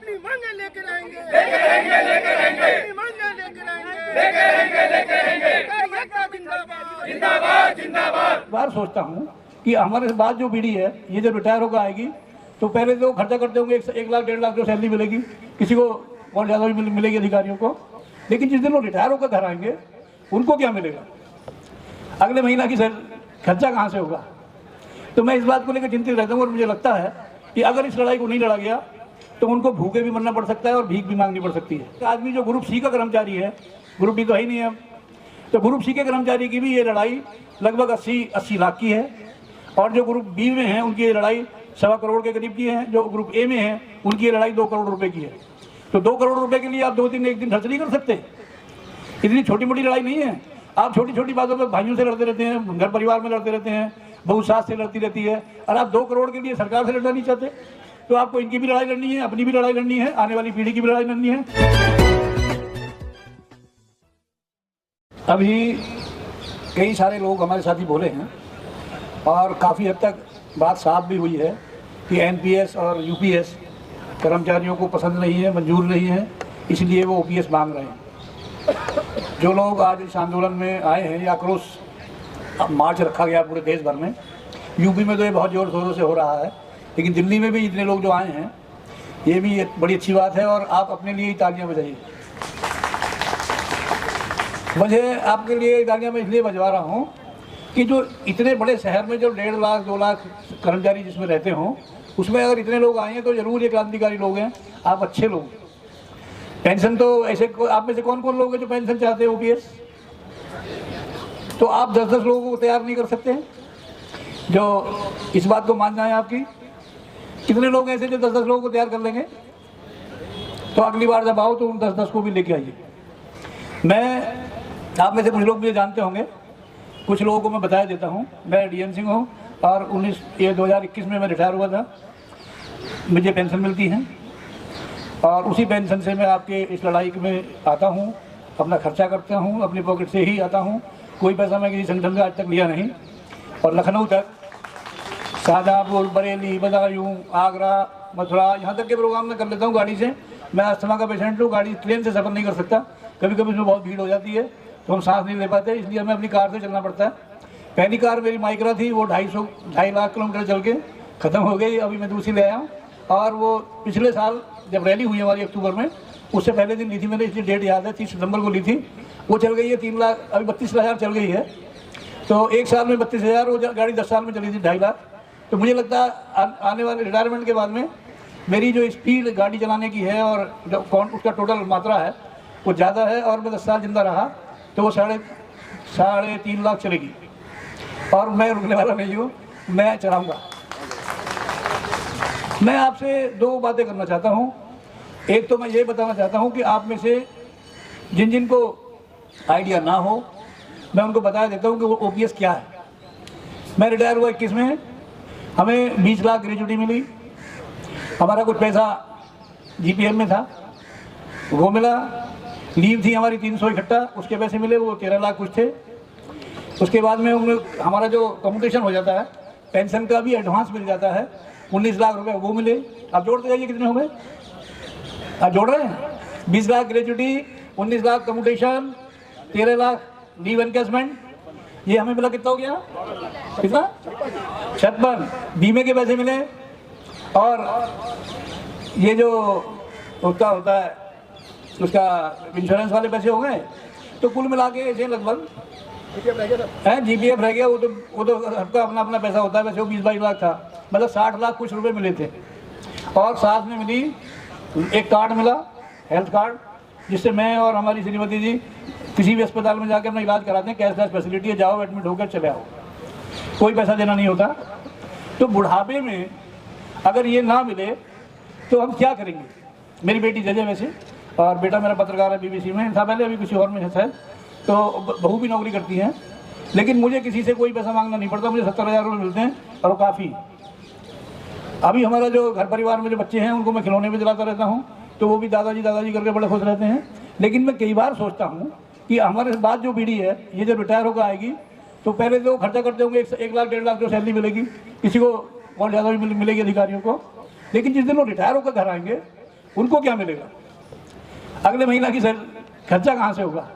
अपनी मांगे लेकर आएंगे, अपनी मांगे लेकर आएंगे। जिंदाबाद जिंदाबाद। बार सोचता हूँ कि हमारे बाद जो पीढ़ी है ये जब रिटायर होकर आएगी तो पहले तो खर्चा करते होंगे 1 लाख 1.5 लाख जो सैलरी मिलेगी, किसी को और ज़्यादा भी मिलेगी अधिकारियों को। लेकिन जिस दिन वो रिटायर होकर घर आएंगे उनको क्या मिलेगा, अगले महीना की खर्चा कहाँ से होगा। तो मैं इस बात को लेकर चिंतित रहता हूँ और मुझे लगता है कि अगर इस लड़ाई को नहीं लड़ा गया तो उनको भूखे भी मरना पड़ सकता है और भीख भी मांगनी पड़ सकती है। आदमी जो ग्रुप सी का कर्मचारी है, ग्रुप डी तो है ही नहीं है, तो ग्रुप सी के कर्मचारी की भी ये लड़ाई लगभग 80 लाख की है, और जो ग्रुप बी में है उनकी ये लड़ाई 1.25 करोड़ के करीब की है, जो ग्रुप ए में है उनकी ये लड़ाई 2 करोड़ रुपए की है। तो 2 करोड़ रुपए के लिए आप 2 दिन एक दिन खर्च नहीं कर सकते। इतनी छोटी मोटी लड़ाई नहीं है। आप छोटी छोटी बातों पर भाइयों से लड़ते रहते हैं, घर परिवार में लड़ते रहते हैं, बहू सास से लड़ती रहती है, और आप 2 करोड़ के लिए सरकार से लड़ना नहीं चाहते। तो आपको इनकी भी लड़ाई लड़नी है, अपनी भी लड़ाई लड़नी है, आने वाली पीढ़ी की भी लड़ाई लड़नी है। अभी कई सारे लोग हमारे साथी बोले हैं और काफ़ी हद तक बात साफ भी हुई है कि एनपीएस और यूपीएस कर्मचारियों को पसंद नहीं है, मंजूर नहीं है, इसलिए वो ओपीएस मांग रहे हैं। जो लोग आज इस आंदोलन में आए हैं, या आक्रोश मार्च रखा गया पूरे देश भर में, यूपी में तो ये बहुत जोर शोरों से हो रहा है, लेकिन दिल्ली में भी इतने लोग जो आए हैं ये भी एक बड़ी अच्छी बात है, और आप अपने लिए ही तालियां बजाइए। वजह आपके लिए तालियां मैं इसलिए बजवा रहा हूँ कि जो इतने बड़े शहर में जो 1.5 लाख 2 लाख कर्मचारी जिसमें रहते हों, उसमें अगर इतने लोग आए हैं तो जरूर ये क्रांतिकारी लोग हैं, आप अच्छे लोग। पेंशन तो ऐसे आप में से कौन कौन लोग हैं जो पेंशन चाहते हैं ओपीएस? तो आप 10-10 लोगों को तैयार नहीं कर सकते हैं जो इस बात को मान जाए आपकी? कितने लोग ऐसे जो 10-10 लोगों को तैयार कर लेंगे? तो अगली बार जब आओ तो उन 10-10 को भी लेके आइए। मैं आप में से कुछ लोग मुझे जानते होंगे, कुछ लोगों को मैं बताया देता हूँ। मैं डीएन सिंह हूँ और 2021 में मैं रिटायर हुआ था। मुझे पेंशन मिलती है और उसी पेंशन से मैं आपके इस लड़ाई में आता हूँ, अपना खर्चा करता हूँ, अपनी पॉकेट से ही आता हूँ। कोई पैसा मैं किसी संगठन का आज तक लिया नहीं। और लखनऊ तक, शाहजहाँपुर, बरेली, बदायूं, आगरा, मथुरा, यहाँ तक के प्रोग्राम में कर लेता हूँ गाड़ी से। मैं अस्थमा का पेशेंट हूँ, गाड़ी ट्रेन से सफ़र नहीं कर सकता, कभी कभी उसमें बहुत भीड़ हो जाती है तो हम सांस नहीं ले पाते, इसलिए हमें अपनी कार से चलना पड़ता है। पहली कार मेरी माइक्रा थी, वो 2.5 लाख किलोमीटर चल के ख़त्म हो गई। अभी मैं दूसरी ले आया हूँ, और वो पिछले साल जब रैली हुई हमारी अक्टूबर में, उससे पहले दिन ली थी मैंने, इसलिए डेट याद है, 30 सितंबर को ली थी। वो चल गई है 3 लाख, अभी 32,000 चल गई है। तो 1 साल में 32,000, वो गाड़ी 10 साल में चली थी 2.5 लाख। तो मुझे लगता है आने वाले रिटायरमेंट के बाद में मेरी जो स्पीड गाड़ी चलाने की है और जो उसका टोटल मात्रा है वो ज़्यादा है, और मैं 10 साल जिंदा रहा तो वो 3.5 लाख चलेगी। और मैं रुकने वाला नहीं हूँ, मैं चलाऊँगा। मैं आपसे 2 बातें करना चाहता हूँ। एक तो मैं ये बताना चाहता हूँ कि आप में से जिन जिन को आइडिया ना हो, मैं उनको बता देता हूँ कि वो ओपीएस क्या है। मैं रिटायर हुआ 21 में, हमें 20 लाख ग्रेजुटी मिली। हमारा कुछ पैसा जीपीएम में था, वो मिला। लीव थी हमारी 300 इकट्ठा, उसके पैसे मिले, वो 13 लाख कुछ थे। उसके बाद में हमारा जो कम्यूटेशन हो जाता है, पेंशन का भी एडवांस मिल जाता है, 19 लाख रुपए वो मिले। आप जोड़ते जाइए कितने हो गए, आप जोड़ रहे हैं? 20 lakh gratuity, 19 lakh commutation, 13 lakh leave encashment, ये हमें मिला कितना हो गया? कितना? 56। बीमे के पैसे मिले, और ये जो उसका होता है उसका इंश्योरेंस वाले पैसे हो गए। तो कुल मिला के ऐसे लगभग जीपीएफ रह गया। वो तो सबका अपना अपना पैसा होता है, वैसे वो 20-22 लाख था, मतलब 60 लाख कुछ रुपए मिले थे। और साथ में मिली एक कार्ड मिला, हेल्थ कार्ड, जिससे मैं और हमारी श्रीमती जी किसी भी अस्पताल में जाकर अपना इलाज कराते हैं। कैशलेस फैसिलिटी है, जाओ एडमिट होकर चले आओ, कोई पैसा देना नहीं होता। तो बुढ़ापे में अगर ये ना मिले तो हम क्या करेंगे? मेरी बेटी जज है वैसे, और बेटा मेरा पत्रकार है, बीबीसी में था पहले, अभी किसी और में है, तो बहू भी नौकरी करती हैं। लेकिन मुझे किसी से कोई पैसा मांगना नहीं पड़ता, मुझे 70,000 रुपये मिलते हैं और वो काफ़ी। अभी हमारा जो घर परिवार में जो बच्चे हैं उनको मैं खिलौने भी दिलाता रहता हूँ, तो वो भी दादाजी दादाजी करके बड़े खुश रहते हैं। लेकिन मैं कई बार सोचता हूँ कि हमारे बाद जो पीढ़ी है ये जब रिटायर होकर आएगी तो पहले तो खर्चा करते होंगे 1 लाख 1.5 लाख जो सैलरी मिलेगी, किसी को और ज़्यादा भी मिलेगी अधिकारियों को। लेकिन जिस दिन वो रिटायर होकर घर आएंगे उनको क्या मिलेगा, अगले महीना की खर्चा कहाँ से होगा।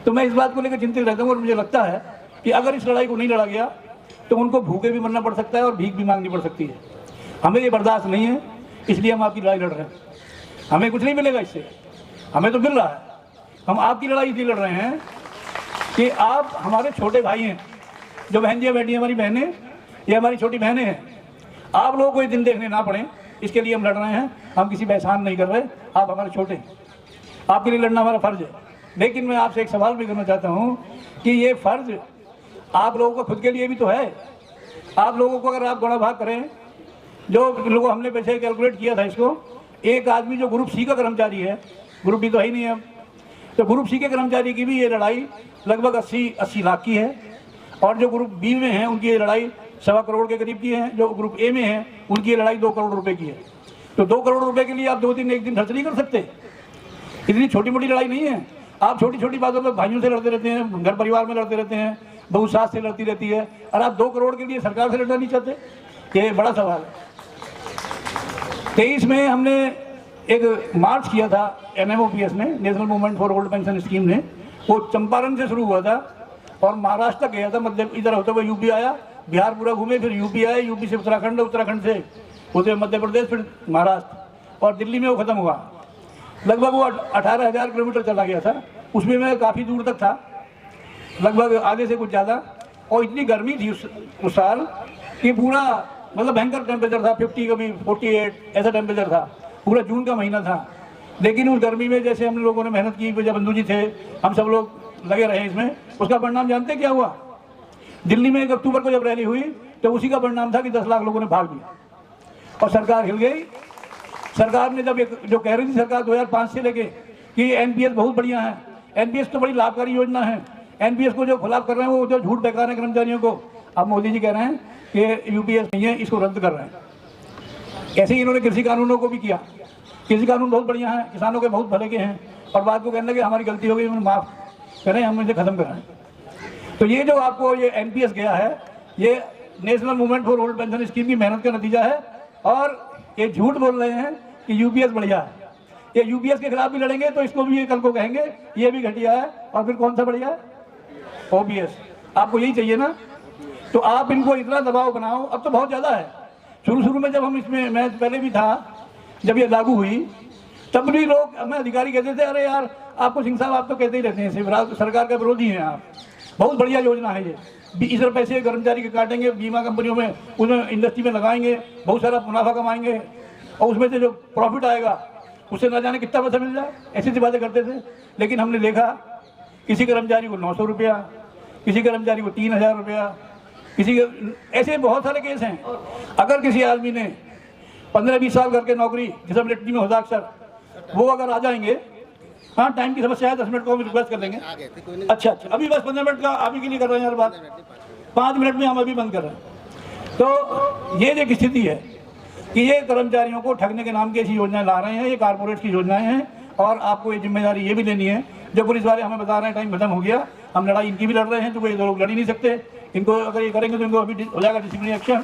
तो मैं इस बात को लेकर चिंतित रहता हूँ और मुझे लगता है कि अगर इस लड़ाई को नहीं लड़ा गया तो उनको भूखे भी मरना पड़ सकता है और भीख भी मांगनी पड़ सकती है। हमें ये बर्दाश्त नहीं है, इसलिए हम आपकी लड़ाई लड़ रहे हैं। हमें कुछ नहीं मिलेगा इससे, हमें तो मिल रहा है। हम आपकी लड़ाई इसलिए लड़ रहे हैं कि आप हमारे छोटे भाई हैं, जो बहन जी बैठी हमारी बहनें, ये हमारी छोटी बहनें हैं। आप लोगों को ये दिन देखने ना पड़े, इसके लिए हम लड़ रहे हैं। हम किसी पर एहसान नहीं कर रहे, आप हमारे छोटे हैं, आपके लिए लड़ना हमारा फर्ज है। लेकिन मैं आपसे एक सवाल भी करना चाहता हूँ कि ये फर्ज आप लोगों को खुद के लिए भी तो है। आप लोगों को अगर आप गुणा भाग करें, जो लोगों हमने पैसे कैलकुलेट किया था इसको, एक आदमी जो ग्रुप सी का कर्मचारी है, ग्रुप डी तो है ही नहीं अब, तो ग्रुप सी के कर्मचारी की भी ये लड़ाई लगभग 80 लाख की है। और जो ग्रुप बी में है उनकी ये लड़ाई 1.25 करोड़ के करीब की है। जो ग्रुप ए में है उनकी ये लड़ाई 2 करोड़ रुपए की है। तो 2 करोड़ रुपए के लिए आप 2 दिन एक दिन खर्च नहीं कर सकते। इतनी छोटी मोटी लड़ाई नहीं है। आप छोटी छोटी बातों पर भाइयों से लड़ते रहते हैं, घर परिवार में लड़ते रहते हैं, बहू सास से लड़ती रहती है, और आप 2 करोड़ के लिए सरकार से लड़ना नहीं चाहते। ये बड़ा सवाल है। 23 में हमने एक मार्च किया था NMOPS ने, national movement for old pension scheme ने। वो चंपारण से शुरू हुआ था और महाराष्ट्र तक गया था, मतलब इधर होते हुए यूपी आया, बिहार पूरा घूमे, फिर यूपी आए, यूपी से उत्तराखंड, उत्तराखंड से होते मध्य प्रदेश, फिर महाराष्ट्र, और दिल्ली में वो खत्म हुआ। लगभग वो 18,000 किलोमीटर चला गया था। उसमें मैं काफ़ी दूर तक था, लगभग आगे से कुछ ज़्यादा। और इतनी गर्मी थी उस साल कि पूरा मतलब भयंकर टेम्परेचर था, 50 कभी 48 ऐसा टेम्परेचर था। पूरा जून का महीना था। लेकिन उस गर्मी में जैसे हम लोगों ने मेहनत की, जब बंधु जी थे, हम सब लोग लगे रहे इसमें, उसका परिणाम जानते क्या हुआ? दिल्ली में 1 अक्टूबर को जब रैली हुई तो उसी का परिणाम था कि 10 लाख लोगों ने भाग लिया और सरकार हिल गई। सरकार ने जब एक जो कह रही थी सरकार 2005 से लेके कि NPS बहुत बढ़िया है, NPS तो बड़ी लाभकारी योजना है, NPS को जो खिलाफ कर रहे हैं वो जो झूठ बेकार है कर्मचारियों को, अब मोदी जी कह रहे हैं कि UPS नहीं है, इसको रद्द कर रहे हैं। ऐसे ही इन्होंने कृषि कानूनों को भी किया। कृषि कानून बहुत बढ़िया है, किसानों के बहुत भले के हैं, और बात को कहने लगे हमारी गलती हो गई, माफ़ करें, हम इसे खत्म कराएं। तो ये जो आपको ये NPS गया है, ये national movement for old pension scheme की मेहनत का नतीजा है। और ये झूठ बोल रहे हैं कि UPS बढ़िया है। ये UPS के खिलाफ भी लड़ेंगे तो इसको भी ये कल को कहेंगे ये भी घटिया है, और फिर कौन सा बढ़िया है? OPS। आपको यही चाहिए ना? तो आप इनको इतना दबाव बनाओ, अब तो बहुत ज़्यादा है। शुरू में जब हम इसमें, मैं पहले भी था, जब ये लागू हुई तब भी लोग, हमें अधिकारी कहते थे, अरे यार आपको सिंह साहब आप तो कहते ही रहते हैं, सिर्फ सरकार का विरोधी हैं आप, बहुत बढ़िया योजना है ये, इस पैसे कर्मचारी के काटेंगे, बीमा कंपनियों में, उसमें इंडस्ट्री में लगाएंगे, बहुत सारा मुनाफा कमाएंगे, और उसमें से जो प्रॉफिट आएगा उससे न जाने कितना पैसा मिल जाए, ऐसी बातें करते थे। लेकिन हमने देखा किसी कर्मचारी को 900 रुपया, किसी कर्मचारी को 3,000 रुपया, किसी के ऐसे बहुत सारे केस हैं। अगर किसी आदमी ने 15-20 साल करके नौकरी, जैसे मिलिट्री में होता अक्सर, वो अगर आ जाएंगे, हाँ टाइम की समस्या है, 10 मिनट को हम रिक्वेस्ट कर लेंगे। अच्छा, अभी बस 15 मिनट का आप ही के लिए कर रहे हैं यार बात, 5 मिनट में हम अभी बंद कर रहे हैं। तो ये एक स्थिति है कि ये कर्मचारियों को ठगने के नाम की ऐसी योजनाएं ला रहे हैं, ये कारपोरेट की योजनाएं हैं, और आपको ये जिम्मेदारी ये भी लेनी है। जो पुलिस वाले हमें बता रहे हैं टाइम खत्म हो गया, हम लड़ाई इनकी भी लड़ रहे हैं, तो ये लोग लड़ ही नहीं सकते। इनको अगर ये करेंगे तो इनको अभी हो जाएगा डिसिप्लिनरी एक्शन।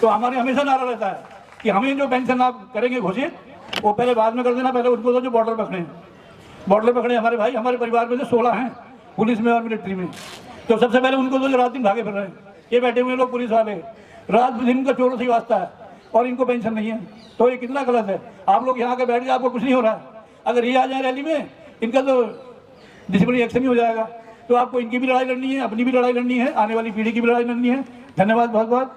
तो हमारे हमेशा नारा रहता है कि हमें जो पेंशन आप करेंगे घोषित, वो पहले बाद में कर देना, पहले उनको तो जो बॉर्डर पकड़े हैं, बॉर्डर पकड़े हमारे भाई, हमारे परिवार में जो 16 हैं पुलिस में और मिलिट्री में, तो सबसे पहले उनको तो जो रात दिन भागे फिर रहे हैं, ये बैठे हुए लोग पुलिस वाले, रात दिन का चोरों से ही वास्ता है, और इनको पेंशन नहीं है। तो ये कितना गलत है। आप लोग यहाँ के बैठ के आपको कुछ नहीं हो रहा है, अगर ये आ जाए रैली में, इनका तो डिसिप्लिनरी एक्शन ही हो जाएगा। तो आपको इनकी भी लड़ाई लड़नी है, अपनी भी लड़ाई लड़नी है, आने वाली पीढ़ी की भी लड़ाई लड़नी है। धन्यवाद बहुत बहुत।